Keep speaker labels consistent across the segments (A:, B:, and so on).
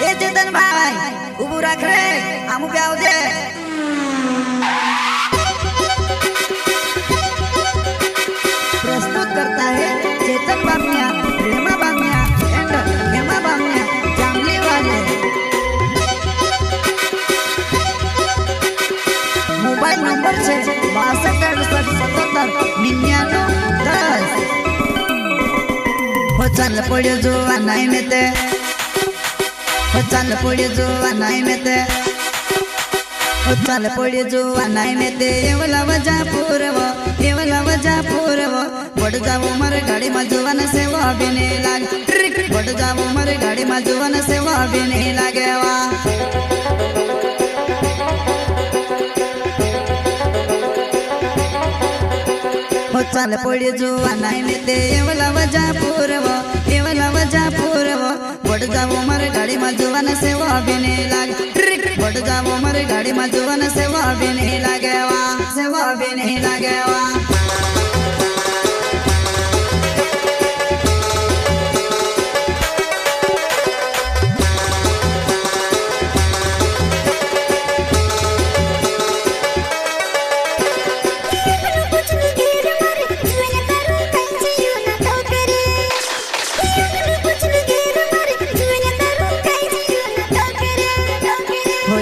A: ए चेतन भाई उबू रख रे आमू पे आओ दे प्रस्तुत करता है चेतन बामिया रेमा बामिया एंड हेमा बामिया जामली वाले। मोबाइल नंबर है 6268779910। हो चल पड़े जो नहीं में ते हो चल पड़े जो नहीं में ते हो चल पड़े जो नहीं में ते एवला वजह पूरव बढ़ जाओ मर गाड़ी में जुवन से वो भी नहीं लागे बढ़ जाओ मर गाड़ी में जुवन से वो भी नहीं लागे वा। हो चल पड़े जो नहीं में ते एवला वजह पूरव बढ़ जाओ मर गाड़ी में जुवन से वो भी नहीं लागे बढ़ जाओ मर गाड़ी में जुवन से वो भी नहीं लागे वा से वो भी नहीं लागे वा।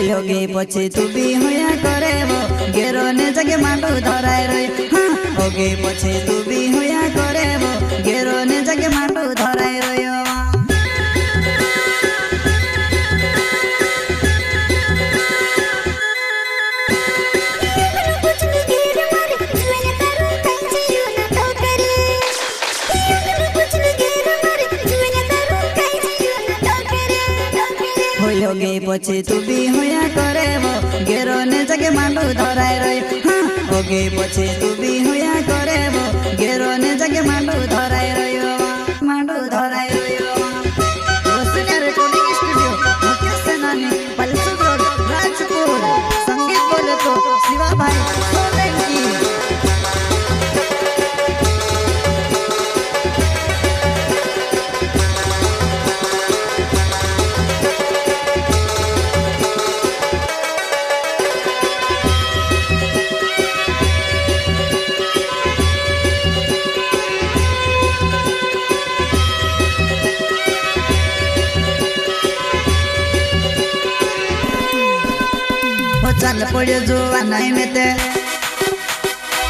A: योगी पछे तू भी होया करे वो गेरो ने जगे मांडू धराए रे हाँ ओगे पछे तू भी होया करे वो गेरो ने जगे मांडू धराए रे योगी पछे तू भी होया करे वो गेरो ने जगे मांडू धराए रे हाँ ओगे पछे तू भी होया करे वो गेरो ने जगे मांडू धराए रे मांडू धराए रे। वसुन्या रिकॉर्डिंग स्टूडियो मुख्य सेनानी पलसुद रोड राजपुर संगीत बोले तो शिवा भाई सोलंकी। चल पड़े जो नहीं में ते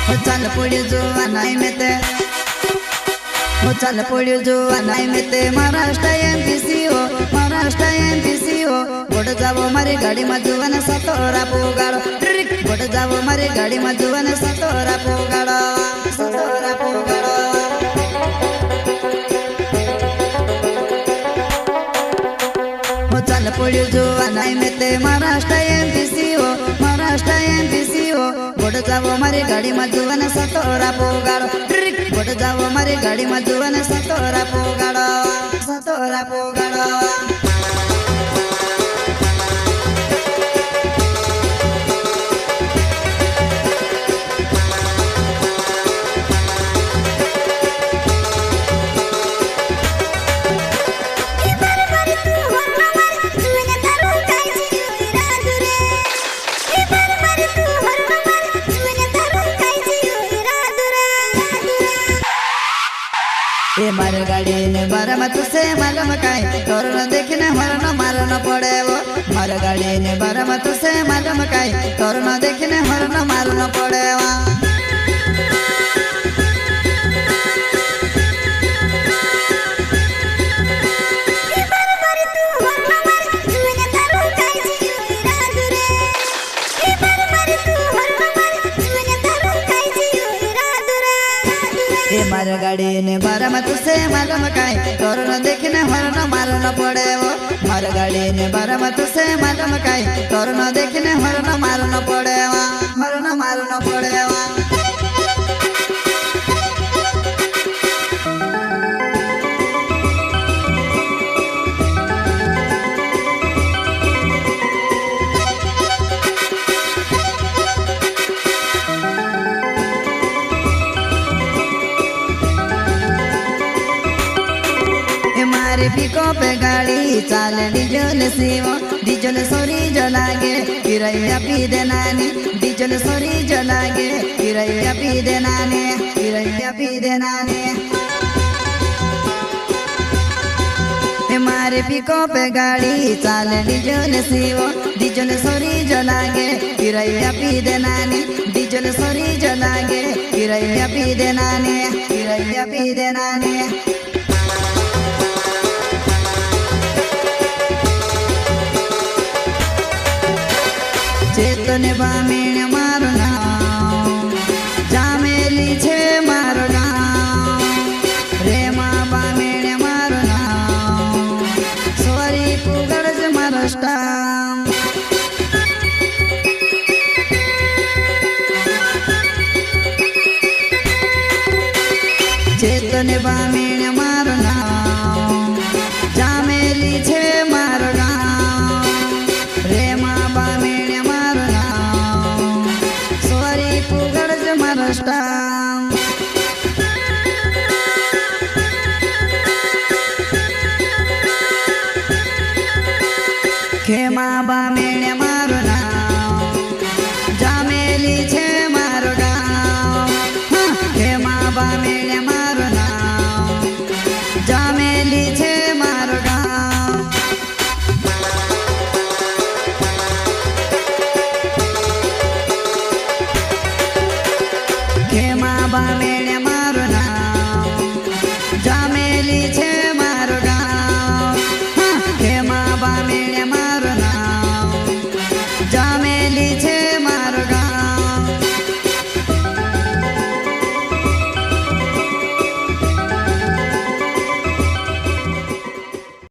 A: हो चल पड़े जो नहीं में ते हो चल पड़े जो नहीं में ते महाराष्ट्र एमपीसी हो बढ़ जाओ मारी गाड़ी में जुवन सतोरा पोगाड़ो बढ़ जाओ मारी गाड़ी में जुवन सतोरा पोगाड़ो हो चल पड़े जो नहीं में ते महाराष्ट्र एमपीसी हो बढ़ जाओ मारी गाड़ी में जुवन सतोरा पोगाड़ो बढ़ जाओ मारी गाड़ी में जुवन सतोरा पोगाड़ो। ए मार गाड़ी ने बारम तुसे मालूम काय तोरण देखने हरण मारन पड़े वो मार गाड़ी ने बारम तुसे मालूम काय तोरण देखने हरण मारन पड़े वा। मार गाड़ी ने बारम तुसे मालूम काय तोरण देखने हरण मारन पड़े वो मार गाड़ी ने बारम तुसे मालूम काय तोरण देखने हरण मारन पड़े वा मारे पिको पे गाड़ी चाल डीजल सीवो डीजल सोरी जलागे किराया पी दे नानी डीजल सोरी जलागे किराया पी दे नानी किराया पी दे नानी मारे पिको पे गाड़ी चाल डीजल सीवो डीजल सोरी जलागे किराया पी दे नानी डीजल सोरी जलागे किराया पी दे नानी किराया पी दे नानी चेतन बामीण मारो नाम जामेली छे मारो नाम रेमा बामीण मारो नाम सोरी पुगड़ज मारो स्टाम चेतन बामीण मारो नाम जामेली छे मारो नाम रेमा बामीण स्टाम खेमा बामीण मारो नाम जामेली छे मारो गाँव खेमा बामीण मारो नाम जामेली छे